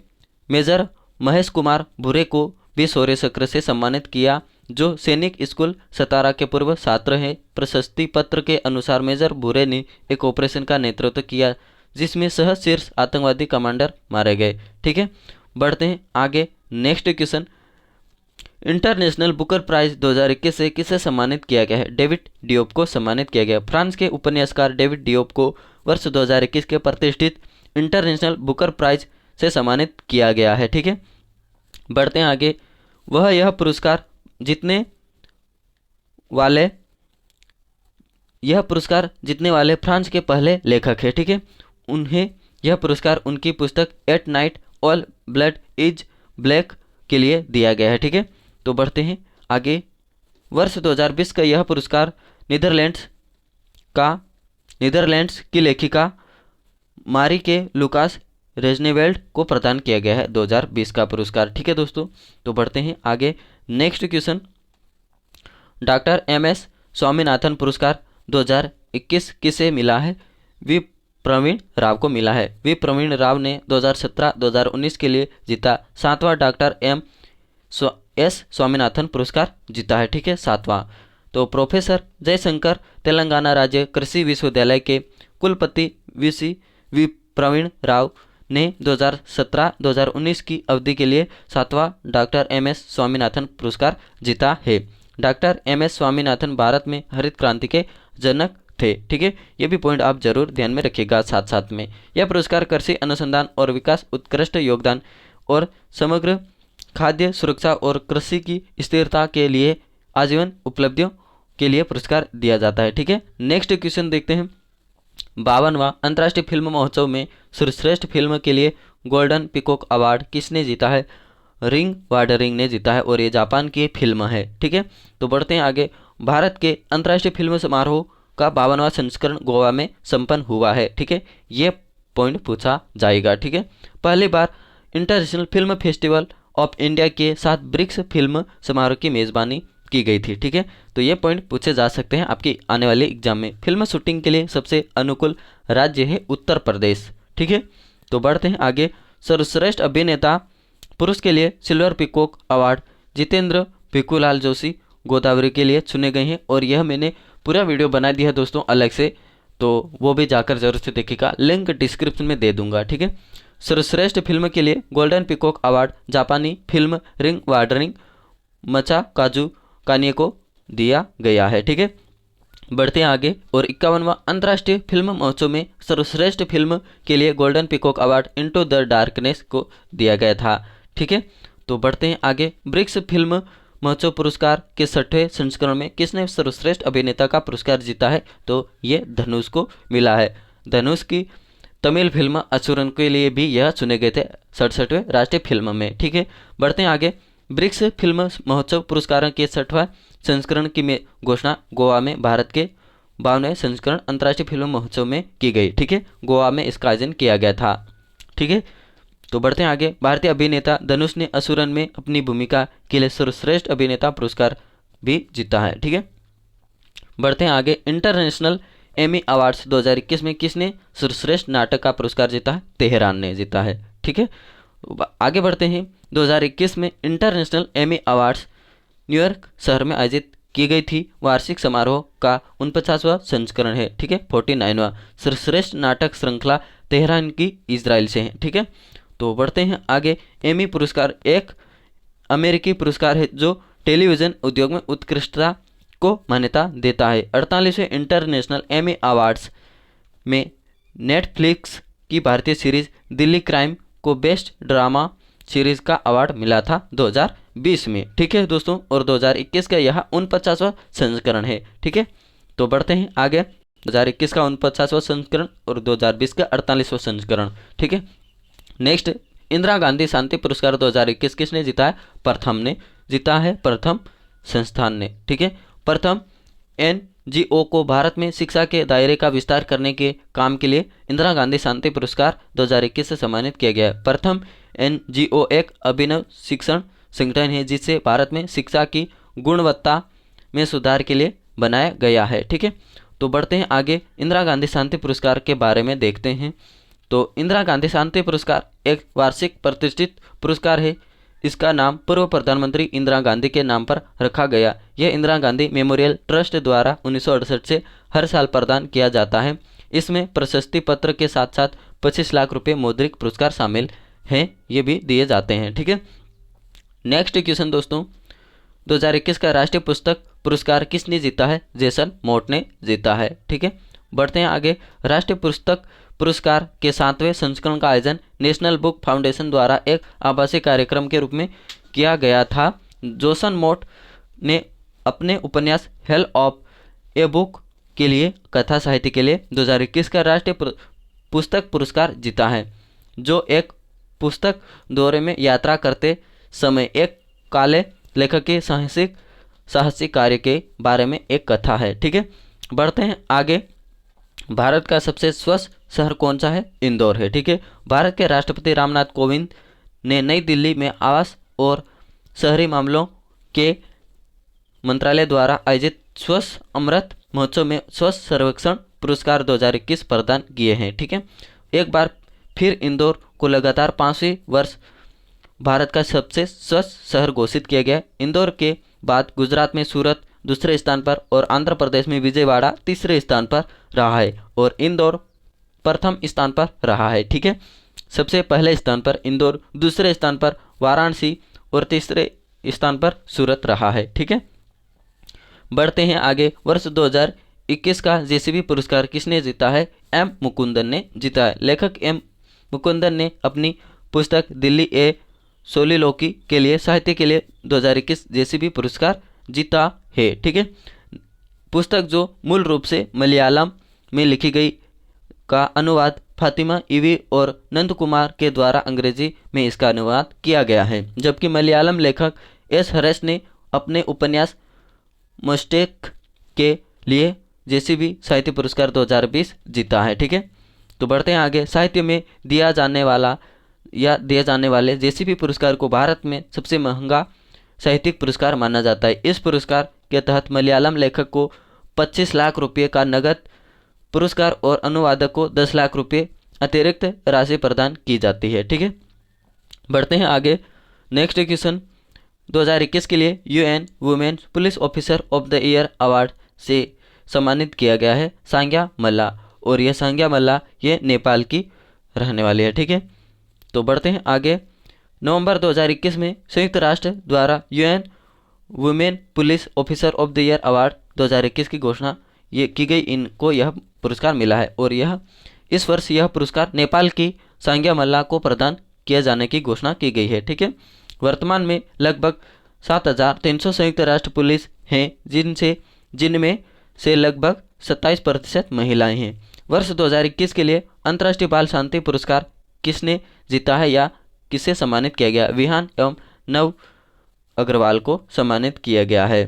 मेजर महेश कुमार भूरे को भी शौर्य चक्र से सम्मानित किया, जो सैनिक स्कूल सतारा के पूर्व छात्र हैं। प्रशस्ति पत्र के अनुसार मेजर भूरे ने एक ऑपरेशन का नेतृत्व किया जिसमें शीर्ष आतंकवादी कमांडर मारे गए। ठीक है, बढ़ते हैं आगे। Next question, international Booker prize 2021 से किसे सम्मानित किया गया है? डेविड डियोप को सम्मानित किया गया। फ्रांस के उपन्यासकार डेविड डियोप को वर्ष 2021 के प्रतिष्ठित इंटरनेशनल बुकर प्राइज से सम्मानित किया गया है। ठीक है, बढ़ते हैं आगे। वह यह पुरस्कार जीतने वाले फ्रांस के पहले लेखक है। ठीक है, उन्हें यह पुरस्कार उनकी पुस्तक at night all blood is black के लिए दिया गया है। ठीक है, तो बढ़ते हैं आगे। वर्ष 2020 का यह पुरस्कार नीदरलैंड्स की लेखिका मारिके लुकास रेजनेवेल्ड को प्रदान किया गया है 2020 का पुरस्कार। ठीक है दोस्तों, तो बढ़ते हैं आगे। Next question, doctor MS Swaminathan पुरस्कार 2021 किसे मिला है? वी प्रवीण राव को मिला है। वी प्रवीण राव ने 2017-2019 के लिए जीता 7वां डॉक्टर MS स्वामीनाथन पुरस्कार जीता है। ठीक है, 7वां। तो प्रोफेसर जयशंकर तेलंगाना राज्य कृषि विश्वविद्यालय के कुलपति वी प्रवीण राव ने 2017-2019 की अवधि के लिए 7वां डॉक्टर MS स्वामीनाथन पुरस्कार जीता है। डॉक्टर MS स्वामीनाथन भारत में हरित क्रांति के जनक थे। ठीक है, ये भी पॉइंट आप जरूर ध्यान में रखिएगा साथ साथ में। यह पुरस्कार कृषि अनुसंधान और विकास, उत्कृष्ट योगदान और समग्र खाद्य सुरक्षा और कृषि की स्थिरता के लिए आजीवन उपलब्धियों के लिए पुरस्कार दिया जाता है। ठीक है, नेक्स्ट क्वेश्चन देखते हैं। 52वां अंतर्राष्ट्रीय फिल्म महोत्सव में सर्वश्रेष्ठ फिल्म के लिए गोल्डन पिकॉक अवार्ड किसने जीता है? रिंग वार्डरिंग ने जीता है और ये जापान की फिल्म है। ठीक है, तो बढ़ते हैं आगे। भारत के अंतर्राष्ट्रीय फिल्म समारोह का 52वां संस्करण गोवा में संपन्न हुआ है। ठीक है, ये पॉइंट पूछा जाएगा। ठीक है, पहली बार international film festival of India के साथ ब्रिक्स फिल्म समारोह की मेजबानी की गई थी। ठीक है, तो ये पॉइंट पूछे जा सकते हैं आपकी आने वाले एग्जाम में। फिल्म शूटिंग के लिए सबसे अनुकूल राज्य है उत्तर प्रदेश। ठीक है, तो बढ़ते हैं आगे। सर्वश्रेष्ठ अभिनेता पुरुष के लिए silver peacock award Jitendra Bhikulal Joshi Godavari के लिए चुने गए हैं, और यह मैंने पूरा वीडियो बना दिया है दोस्तों अलग से, तो वो भी जाकर जरूर से देखिएगा, लिंक डिस्क्रिप्शन में दे दूंगा। ठीक है, सर्वश्रेष्ठ फिल्म के लिए गोल्डन पिकॉक अवार्ड जापानी फिल्म रिंग वार्डरिंग मचा काजू कानिए को दिया गया है। ठीक है, बढ़ते हैं आगे। और 51वां अंतर्राष्ट्रीय फिल्म महोत्सव में सर्वश्रेष्ठ फिल्म के लिए golden peacock award into the darkness को दिया गया था। ठीक है, तो बढ़ते हैं आगे। ब्रिक्स फिल्म महोत्सव पुरस्कार के 6वें संस्करण में किसने सर्वश्रेष्ठ अभिनेता का पुरस्कार जीता है? तो ये धनुष को मिला है। धनुष की तमिल फिल्म असुरन के लिए भी यह चुने गए थे 67वें राष्ट्रीय फिल्म में। ठीक है, बढ़ते हैं आगे। ब्रिक्स फिल्म महोत्सव पुरस्कारों के 6वां संस्करण की घोषणा गोवा में भारत के 52वें संस्करण अंतर्राष्ट्रीय फिल्म महोत्सव में की गई। ठीक है, गोवा में इसका आयोजन किया गया था। ठीक है, तो बढ़ते हैं आगे। भारतीय अभिनेता धनुष ने असुरन में अपनी भूमिका के लिए सर्वश्रेष्ठ अभिनेता पुरस्कार भी जीता है। ठीक है, बढ़ते हैं आगे। इंटरनेशनल एमी अवार्ड्स 2021 में किसने सर्वश्रेष्ठ नाटक का पुरस्कार जीता है? तेहरान ने जीता है। ठीक है, आगे बढ़ते हैं। 2021 में इंटरनेशनल एमी अवार्ड्स न्यूयॉर्क शहर में आयोजित की गई थी। वार्षिक समारोह का 49वां संस्करण है। ठीक है, 49वां। सर्वश्रेष्ठ नाटक श्रृंखला तेहरान की इजराइल से है। ठीक है, तो बढ़ते हैं आगे। एमी पुरस्कार एक अमेरिकी पुरस्कार है जो टेलीविज़न उद्योग में उत्कृष्टता को मान्यता देता है। 48वें इंटरनेशनल एमी अवार्ड्स में नेटफ्लिक्स की भारतीय सीरीज दिल्ली क्राइम को बेस्ट ड्रामा सीरीज का अवार्ड मिला था 2020 में। ठीक है दोस्तों, और 2021 का यह 49वां संस्करण है। ठीक है, तो बढ़ते हैं आगे। 2021 का 49वां संस्करण और 2020 का 48वां संस्करण। ठीक है, नेक्स्ट, इंदिरा गांधी शांति पुरस्कार 2021 किसने जीता है? प्रथम ने जीता है, प्रथम संस्थान ने। ठीक है, प्रथम NGO को भारत में शिक्षा के दायरे का विस्तार करने के काम के लिए इंदिरा गांधी शांति पुरस्कार 2021 से सम्मानित किया गया है। प्रथम NGO एक अभिनव शिक्षण संगठन है जिसे भारत में शिक्षा की गुणवत्ता में सुधार के लिए बनाया गया है। ठीक है, तो बढ़ते हैं आगे। इंदिरा गांधी शांति पुरस्कार के बारे में देखते हैं। तो इंदिरा गांधी शांति पुरस्कार एक वार्षिक प्रतिष्ठित पुरस्कार है। इसका नाम पूर्व प्रधानमंत्री इंदिरा गांधी के नाम पर रखा गया। यह इंदिरा गांधी मेमोरियल ट्रस्ट द्वारा 1968 से हर साल प्रदान किया जाता है। इसमें प्रशस्ति पत्र के साथ साथ 25 लाख रुपये मौद्रिक पुरस्कार शामिल हैं, ये भी दिए जाते हैं। ठीक है, नेक्स्ट क्वेश्चन दोस्तों, 2021 का राष्ट्रीय पुस्तक पुरस्कार किसने जीता है? जेसन मोट ने जीता है। ठीक है, बढ़ते हैं आगे। राष्ट्रीय पुस्तक पुरस्कार के 7वें संस्करण का आयोजन नेशनल बुक फाउंडेशन द्वारा एक आभासी कार्यक्रम के रूप में किया गया था। जेसन मोट ने अपने उपन्यास हेल ऑफ ए बुक के लिए कथा साहित्य के लिए 2021 का राष्ट्रीय पुस्तक पुरस्कार जीता है, जो एक पुस्तक दौरे में यात्रा करते समय एक काले लेखक के साहसिक कार्य के बारे में एक कथा है। ठीक है, बढ़ते हैं आगे। भारत का सबसे स्वच्छ शहर कौन सा है? इंदौर है। ठीक है, भारत के राष्ट्रपति रामनाथ कोविंद ने नई दिल्ली में आवास और शहरी मामलों के मंत्रालय द्वारा आयोजित स्वच्छ अमृत महोत्सव में स्वच्छ सर्वेक्षण पुरस्कार 2021 प्रदान किए हैं। ठीक है, एक बार फिर इंदौर को लगातार 5वें वर्ष भारत का सबसे स्वच्छ शहर घोषित किया गया। इंदौर के बाद गुजरात में सूरत दूसरे स्थान पर और आंध्र प्रदेश में विजयवाड़ा तीसरे स्थान पर रहा है और इंदौर प्रथम स्थान पर रहा है। ठीक है, सबसे पहले स्थान पर इंदौर, दूसरे स्थान पर वाराणसी और तीसरे स्थान पर सूरत रहा है। ठीक है, बढ़ते हैं आगे। वर्ष 2021 का जेसीबी पुरस्कार किसने जीता है? M मुकुंदन ने जीता है। लेखक M मुकुंदन ने अपनी पुस्तक दिल्ली ए सोलिलोकी के लिए साहित्य के लिए 2021 जेसीबी पुरस्कार जीता है। ठीक है, पुस्तक जो मूल रूप से मलयालम में लिखी गई का अनुवाद फातिमा ईवी और नंद कुमार के द्वारा अंग्रेजी में इसका अनुवाद किया गया है, जबकि मलयालम लेखक S हरेश ने अपने उपन्यास मिस्टेक के लिए जेसीबी साहित्य पुरस्कार 2020 जीता है। ठीक है, तो बढ़ते हैं आगे। साहित्य में दिया जाने वाले जेसीबी पुरस्कार को भारत में सबसे महंगा साहित्यिक पुरस्कार माना जाता है। इस पुरस्कार के तहत मलयालम लेखक को 25 लाख रुपये का नगद पुरस्कार और अनुवादक को 10 लाख रुपये अतिरिक्त राशि प्रदान की जाती है। ठीक है, बढ़ते हैं आगे। नेक्स्ट क्वेश्चन, 2021 के लिए UN women police officer of the year award से सम्मानित किया गया है सांग्या मल्ला, और यह सांग्या मल्ला ये नेपाल की रहने वाली है। ठीक है, तो बढ़ते हैं आगे। नवंबर 2021 में संयुक्त राष्ट्र द्वारा UN women police officer of the year award 2021 की घोषणा ये की गई। इनको यह पुरस्कार मिला है और इस वर्ष यह पुरस्कार नेपाल की सांग्या मल्ला को प्रदान किए जाने की घोषणा की गई है। ठीक है, वर्तमान में लगभग 7,300 संयुक्त राष्ट्र पुलिस हैं, जिनमें से लगभग 27% महिलाएं हैं। वर्ष 2021 के लिए अंतर्राष्ट्रीय बाल शांति पुरस्कार किसने जीता है या किसे सम्मानित किया गया? विहान एवं नव अग्रवाल को सम्मानित किया गया है।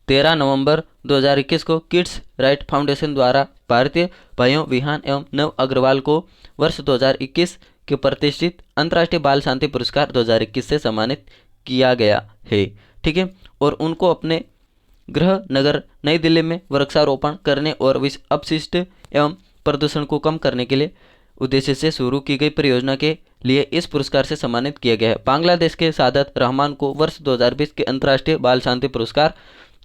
13 नवंबर 2021 को किड्स राइट फाउंडेशन द्वारा भारतीय भाइयों विहान एवं नव अग्रवाल को वर्ष 2021 के प्रतिष्ठित अंतर्राष्ट्रीय बाल शांति पुरस्कार 2021 से सम्मानित किया गया है। ठीक है, और उनको अपने गृह नगर नई दिल्ली में वृक्षारोपण करने और अपशिष्ट एवं प्रदूषण को कम करने के लिए उद्देश्य से शुरू की गई परियोजना के लिए इस पुरस्कार से सम्मानित किया गया है। बांग्लादेश के सादत रहमान को वर्ष 2020 के अंतर्राष्ट्रीय बाल शांति पुरस्कार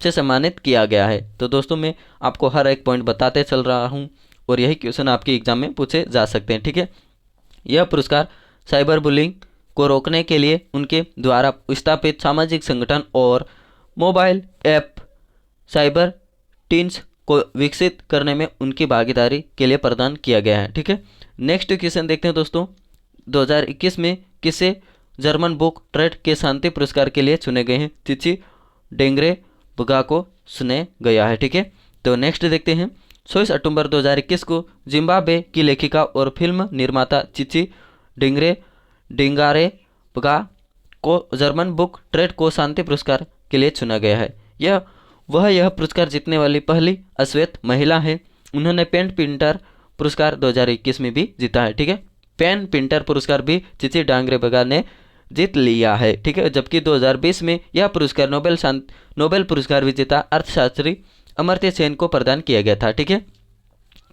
से सम्मानित किया गया है। तो दोस्तों मैं आपको हर एक पॉइंट बताते चल रहा हूं और यही क्वेश्चन आपके एग्जाम में पूछे जा सकते हैं। ठीक है, यह पुरस्कार साइबर बुलिंग को रोकने के लिए उनके द्वारा स्थापित सामाजिक संगठन और मोबाइल ऐप साइबर टीन्स को विकसित करने में उनकी भागीदारी के लिए प्रदान किया गया है। ठीक है, नेक्स्ट क्वेश्चन देखते हैं दोस्तों। 2021 में किसे जर्मन बुक ट्रेड के शांति पुरस्कार के लिए चुने गए हैं? चिची डेंगरे को चुने गया है। ठीक है, तो नेक्स्ट देखते हैं। 24 अक्टूबर 2021 को जिम्बाब्वे की लेखिका और फिल्म निर्माता चिची डेंगारे को जर्मन बुक ट्रेड को शांति पुरस्कार के लिए चुना गया है। यह पुरस्कार जीतने वाली पहली अश्वेत महिला है। उन्होंने पेन पिंटर पुरस्कार 2021 में भी जीता है। ठीक है, पेन पिंटर पुरस्कार भी चिची डेंगरे ने जीत लिया है। ठीक है, जबकि 2020 में यह पुरस्कार नोबेल पुरस्कार विजेता अर्थशास्त्री अमर्त्य सेन को प्रदान किया गया था। ठीक है,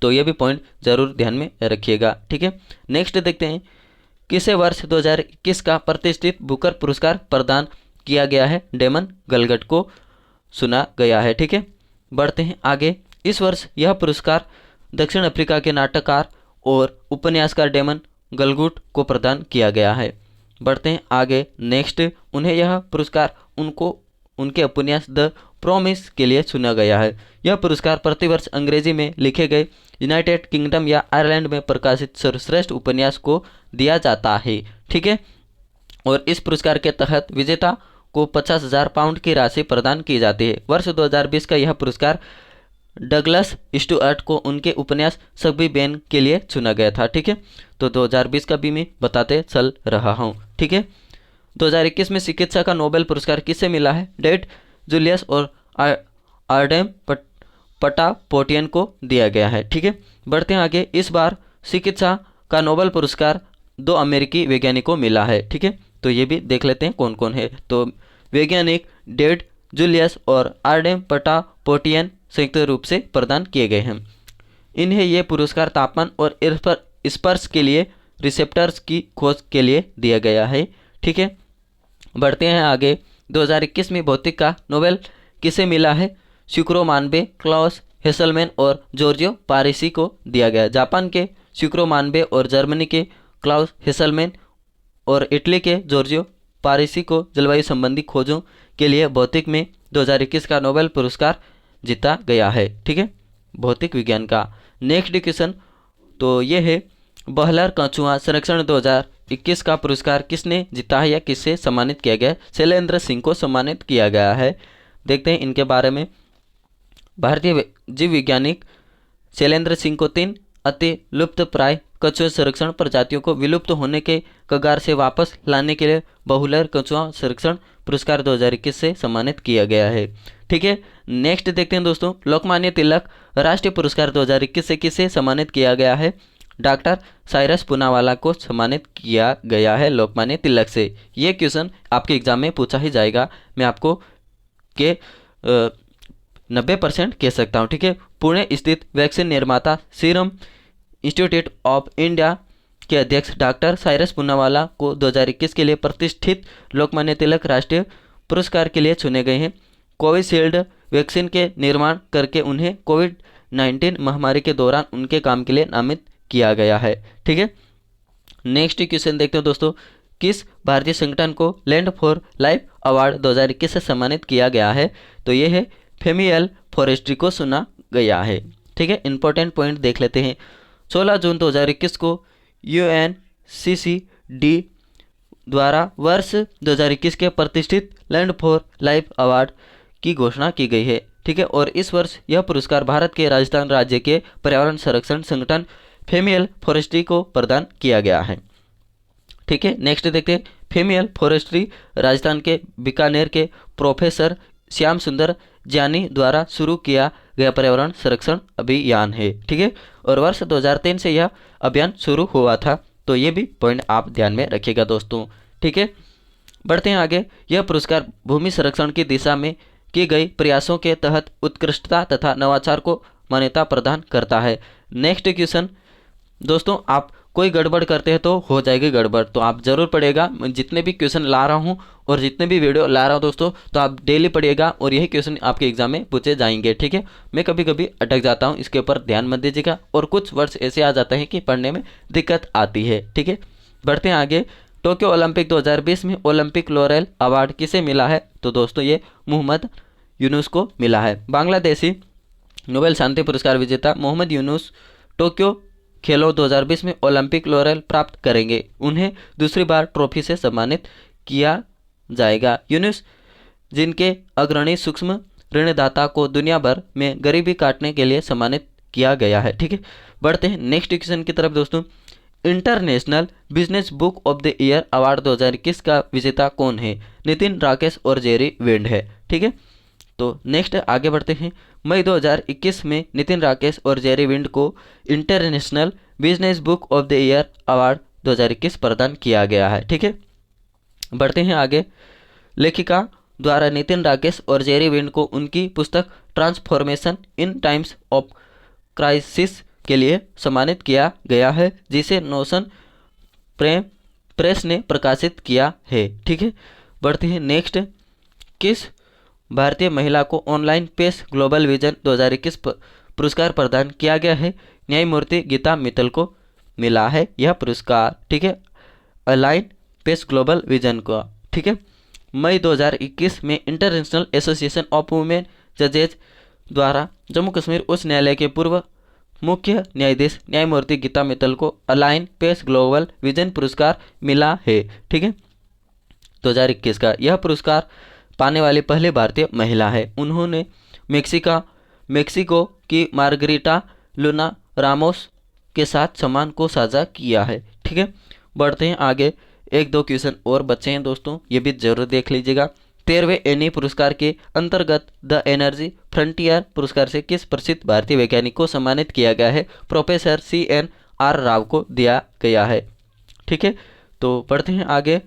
तो ये भी पॉइंट जरूर ध्यान में रखिएगा। ठीक है, नेक्स्ट देखते हैं। किसे वर्ष 2021 का प्रतिष्ठित बुकर पुरस्कार प्रदान किया गया है? डेमन गलगट को सुना गया है। ठीक है, बढ़ते हैं आगे। इस वर्ष यह पुरस्कार दक्षिण अफ्रीका के नाटककार और उपन्यासकार डेमन गलगुट को प्रदान किया गया है। बढ़ते हैं आगे। नेक्स्ट, उन्हें यह पुरस्कार उनके उपन्यास द प्रॉमिस के लिए चुना गया है। यह पुरस्कार प्रतिवर्ष अंग्रेजी में लिखे गए यूनाइटेड किंगडम या आयरलैंड में प्रकाशित सर्वश्रेष्ठ उपन्यास को दिया जाता है। ठीक है, और इस पुरस्कार के तहत विजेता को 50,000 पाउंड की राशि प्रदान की जाती है। वर्ष 2020 का यह पुरस्कार डगलस स्टुअर्ट को उनके उपन्यास सग्बी बेन के लिए चुना गया था। ठीक है, तो 2020 का भी मैं बताते चल रहा हूँ। ठीक है, 2021 में चिकित्सा का नोबेल पुरस्कार किसे मिला है? डेविड जूलियस और आर्डेम पटापोटियन को दिया गया है। ठीक है, बढ़ते हैं आगे। इस बार चिकित्सा का नोबेल पुरस्कार 2 अमेरिकी वैज्ञानिकों को मिला है। ठीक है, तो ये भी देख लेते हैं कौन कौन है। तो वैज्ञानिक डेविड जूलियस और आर्डेम पटापोटियन संयुक्त रूप से प्रदान किए गए हैं। इन्हें ये पुरस्कार तापमान और स्पर्श के लिए रिसेप्टर्स की खोज के लिए दिया गया है। ठीक है, बढ़ते हैं आगे। 2021 में भौतिक का नोबेल किसे मिला है? शुक्रो मानबे, क्लॉस हेसलमैन और जॉर्जियो पारिसी को दिया गया। जापान के शुक्रो मानबे और जर्मनी के क्लाउस हेसलमैन और इटली के जॉर्जियो पारिसी को जलवायु संबंधी खोजों के लिए भौतिक में 2021 का नोबेल पुरस्कार जीता गया है। ठीक है, भौतिक विज्ञान का। नेक्स्ट क्वेश्चन तो ये है, बहलर कछुआ संरक्षण 2021 का पुरस्कार किसने जीता है या किससे सम्मानित किया गया? शैलेंद्र सिंह को सम्मानित किया गया है। देखते हैं इनके बारे में। भारतीय जीव वैज्ञानिक शैलेंद्र सिंह को 3 अति लुप्त प्राय कछुआ संरक्षण प्रजातियों को विलुप्त होने के कगार से वापस लाने के लिए बहुलर कछुआ संरक्षण पुरस्कार 2021 से सम्मानित किया गया है। ठीक है, नेक्स्ट देखते हैं दोस्तों। लोकमान्य तिलक राष्ट्रीय पुरस्कार 2021 से किसे सम्मानित किया गया है? डॉक्टर साइरस पूनावाला को सम्मानित किया गया है लोकमान्य तिलक से। ये क्वेश्चन आपके एग्जाम में पूछा ही जाएगा, मैं आपको के 90% कह सकता हूँ। ठीक है, पुणे स्थित वैक्सीन निर्माता सीरम इंस्टीट्यूट ऑफ इंडिया के अध्यक्ष डॉक्टर साइरस पूनावाला को 2021 के लिए प्रतिष्ठित लोकमान्य तिलक राष्ट्रीय पुरस्कार के लिए चुने गए हैं। कोविशील्ड वैक्सीन के निर्माण करके उन्हें कोविड-19 महामारी के दौरान उनके काम के लिए नामित किया गया है। ठीक है, नेक्स्ट क्वेश्चन देखते हैं दोस्तों। किस भारतीय संगठन को लैंड फॉर लाइफ अवार्ड 2021 से सम्मानित किया गया है? तो ये है फेमियल फॉरेस्ट्री को सुना गया है। ठीक है, इंपॉर्टेंट पॉइंट देख लेते हैं। 16 जून 2021 को UNCCD द्वारा वर्ष 2021 के प्रतिष्ठित लैंड फॉर लाइफ अवार्ड की घोषणा की गई है। ठीक है, और इस वर्ष यह पुरस्कार भारत के राजस्थान राज्य के पर्यावरण संरक्षण संगठन फेमियल फॉरेस्ट्री को प्रदान किया गया है। ठीक है, नेक्स्ट देखते हैं। फेमियल फॉरेस्ट्री राजस्थान के बीकानेर के प्रोफेसर श्याम सुंदर जानी द्वारा शुरू किया गया पर्यावरण संरक्षण अभियान है। ठीक है, और वर्ष 2003 से यह अभियान शुरू हुआ था, तो ये भी पॉइंट आप ध्यान में रखिएगा दोस्तों। ठीक है, बढ़ते हैं आगे। यह पुरस्कार भूमि संरक्षण की दिशा में की गई प्रयासों के तहत उत्कृष्टता तथा नवाचार को मान्यता प्रदान करता है। नेक्स्ट क्वेश्चन दोस्तों, आप कोई गड़बड़ करते हैं तो हो जाएगी गड़बड़, तो आप जरूर पढ़िएगा। मैं जितने भी क्वेश्चन ला रहा हूँ और जितने भी वीडियो ला रहा हूँ दोस्तों, तो आप डेली पढ़िएगा और यही क्वेश्चन आपके एग्जाम में पूछे जाएंगे। ठीक है, मैं कभी कभी अटक जाता हूँ, इसके ऊपर ध्यान मत दीजिएगा, और कुछ वर्ड्स ऐसे आ जाते हैं कि पढ़ने में दिक्कत आती है। ठीक है, बढ़ते हैं आगे। टोक्यो ओलंपिक 2020 में ओलंपिक लॉरेल अवार्ड किसे मिला है? तो दोस्तों ये मोहम्मद यूनुस को मिला है। बांग्लादेशी नोबेल शांति पुरस्कार विजेता मोहम्मद यूनुस टोक्यो खेलों 2020 में ओलंपिक लॉरेल प्राप्त करेंगे। उन्हें दूसरी बार ट्रॉफी से सम्मानित किया जाएगा। यूनुस जिनके अग्रणी सूक्ष्म ऋणदाता को दुनिया भर में गरीबी काटने के लिए सम्मानित किया गया है। ठीक है, बढ़ते हैं नेक्स्ट क्वेश्चन की तरफ दोस्तों। International business book of the year award 2021 का विजेता कौन है? नितिन, राकेश और जेरी विंड है। ठीक है, तो नेक्स्ट आगे बढ़ते हैं। मई 2021 में नितिन, राकेश और जेरी विंड को international business book of the year award 2021 प्रदान किया गया है। ठीक है, बढ़ते हैं आगे। लेखिका द्वारा नितिन, राकेश और जेरी विंड को उनकी पुस्तक transformation in times of crisis के लिए सम्मानित किया गया है, जिसे नोशन प्रेस ने प्रकाशित किया है। ठीक है, बढ़ते हैं नेक्स्ट। किस भारतीय महिला को ऑनलाइन पेस ग्लोबल विजन 2021 पुरस्कार प्रदान किया गया है? न्यायमूर्ति गीता मित्तल को मिला है यह पुरस्कार। ठीक है, अलाइन पेस ग्लोबल विजन का। ठीक है, मई 2021 में इंटरनेशनल एसोसिएशन ऑफ वुमेन जजेज द्वारा जम्मू कश्मीर उच्च न्यायालय के पूर्व मुख्य न्यायाधीश न्यायमूर्ति गीता मित्तल को अलाइन पेस ग्लोबल विजन पुरस्कार मिला है। ठीक है, 2021 का यह पुरस्कार पाने वाली पहले भारतीय महिला है। उन्होंने मेक्सिको की मार्गरीटा लूना रामोस के साथ सम्मान को साझा किया है। ठीक है, बढ़ते हैं आगे। एक दो क्वेश्चन और बचे हैं दोस्तों, ये भी जरूर देख लीजिएगा। 13वें एनी पुरस्कार के अंतर्गत द एनर्जी फ्रंटियर पुरस्कार से किस प्रसिद्ध भारतीय वैज्ञानिक को सम्मानित किया गया है? प्रोफेसर CNR राव को दिया गया है। ठीक है, तो बढ़ते हैं आगे।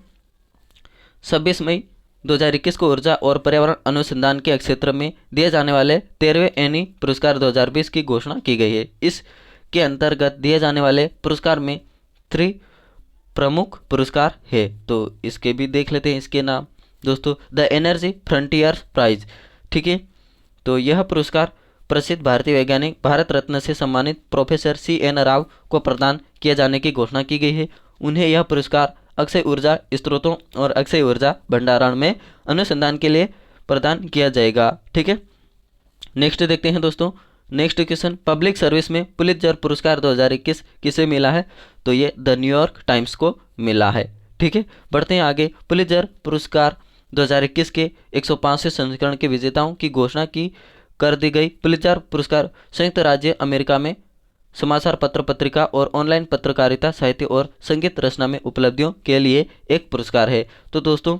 26 मई 2021 को ऊर्जा और पर्यावरण अनुसंधान के क्षेत्र में दिए जाने वाले 13वें एनी पुरस्कार 2020 की घोषणा की गई है। इसके अंतर्गत दिए जाने वाले पुरस्कार में 3 प्रमुख पुरस्कार है, तो इसके भी देख लेते हैं इसके नाम दोस्तों। The energy frontier prize. ठीक है, तो यह पुरस्कार प्रसिद्ध भारतीय वैज्ञानिक भारत रत्न से सम्मानित प्रोफेसर CN राव को प्रदान किए जाने की घोषणा की गई है। उन्हें यह पुरस्कार अक्षय ऊर्जा स्रोतों और अक्षय ऊर्जा भंडारण में अनुसंधान के लिए प्रदान किया जाएगा। ठीक है, नेक्स्ट देखते हैं दोस्तों। नेक्स्ट क्वेश्चन, पब्लिक सर्विस में पुलित्जर पुरस्कार 2021 किसे मिला है? तो ये द न्यूयॉर्क टाइम्स को मिला है। ठीक है, बढ़ते हैं आगे। पुलित्जर पुरस्कार 2021 के 105वें संस्करण के विजेताओं की घोषणा की कर दी गई। पुलित्जर पुरस्कार संयुक्त राज्य अमेरिका में समाचार पत्र, पत्रिका और ऑनलाइन पत्रकारिता, साहित्य और संगीत रचना में उपलब्धियों के लिए एक पुरस्कार है। तो दोस्तों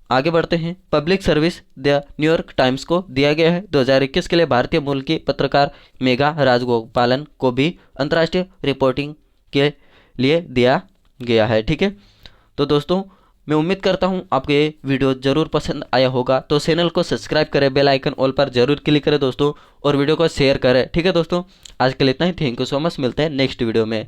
आगे बढ़ते हैं। Public service the New York times को दिया गया है 2021 के लिए भारतीय मूल की पत्रकार मेघा राजगोपालन को भी अंतर्राष्ट्रीय रिपोर्टिंग के लिए दिया गया है। ठीक है, तो दोस्तों मैं उम्मीद करता हूं आपको ये वीडियो जरूर पसंद आया होगा, तो चैनल को सब्सक्राइब करें, बेल आइकन ऑल पर जरूर क्लिक करें दोस्तों, और वीडियो को शेयर करें। ठीक है दोस्तों, आज के लिए इतना ही। थैंक यू सो मच, मिलते हैं नेक्स्ट वीडियो में।